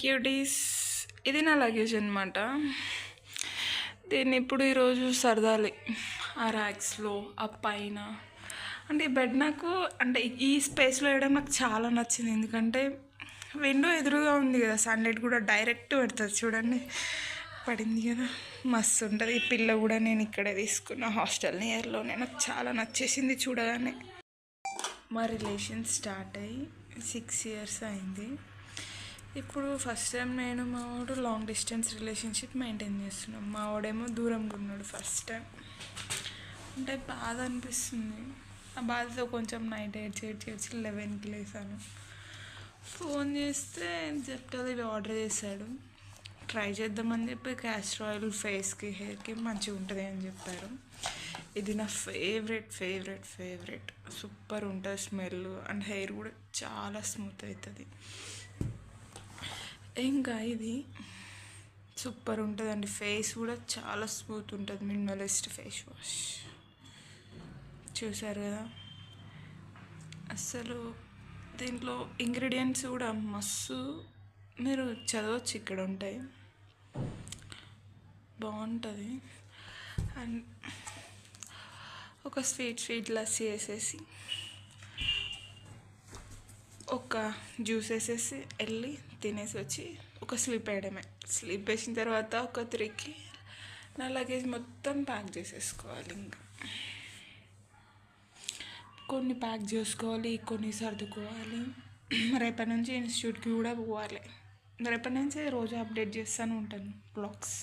Cuties, ఇది నా luggage అనమాట. దీన్ని ఇప్పుడు ఈరోజు సర్దాలి ఆ ర్యాక్స్లో, ఆ పైన. అంటే ఈ బెడ్ నాకు, అంటే ఈ స్పేస్లో వేయడం నాకు చాలా నచ్చింది. ఎందుకంటే విండో ఎదురుగా ఉంది కదా, సన్లైట్ కూడా డైరెక్ట్ పెడుతుంది. చూడండి, పడింది కదా, మస్తు ఉంటుంది. ఈ పిల్ల కూడా నేను ఇక్కడే తీసుకున్న, హాస్టల్ నియర్లోనే. నాకు చాలా నచ్చేసింది చూడగానే. మా రిలేషన్ స్టార్ట్ అయ్యి 6 years అయింది. ఇప్పుడు ఫస్ట్ టైం నేను మా వాడు లాంగ్ డిస్టెన్స్ రిలేషన్షిప్ మెయింటైన్ చేస్తున్నాం. మా వాడేమో దూరంగా ఉన్నాడు ఫస్ట్ టైం. అంటే బాధ అనిపిస్తుంది. ఆ బాధతో కొంచెం నైట్ ఏడ్చి 11కి లేసాను. ఫోన్ చేస్తే చెప్తుంది ఇవి ఆర్డర్ చేశాడు, ట్రై చేద్దామని చెప్పి. క్యాస్టర్ ఆయిల్ ఫేస్కి, హెయిర్కి మంచిగా ఉంటుంది అని చెప్పారు. ఇది నా ఫేవరెట్. సూపర్ ఉంటుంది స్మెల్, అండ్ హెయిర్ కూడా చాలా స్మూత్ అవుతుంది. ఇంకా ఇది సూపర్ ఉంటుందండి. ఫేస్ కూడా చాలా స్మూత్ ఉంటుంది. మినిమలిస్ట్ ఫేస్ వాష్ చూసారు కదా. అసలు దీంట్లో ఇంగ్రీడియంట్స్ కూడా మస్తు, మీరు చదవచ్చు, ఇక్కడ ఉంటాయి. బాగుంటుంది. అండ్ ఒక స్వీట్ లస్సీ వేసేసి, ఒక జ్యూస్ వేసేసి వెళ్ళి తినేసి వచ్చి ఒక స్లీప్ వేయడమే. స్లీప్ వేసిన తర్వాత ఒక 3కి నా లగేజ్ మొత్తం ప్యాక్ చేసేసుకోవాలి. ఇంకా కొన్ని ప్యాక్ చేసుకోవాలి, కొన్ని సర్దుకోవాలి. రేపటి నుంచి ఇన్స్టిట్యూట్కి కూడా పోవాలి. రేపటి నుంచి రోజు అప్డేట్ చేస్తూనే ఉంటాను బ్లాగ్స్.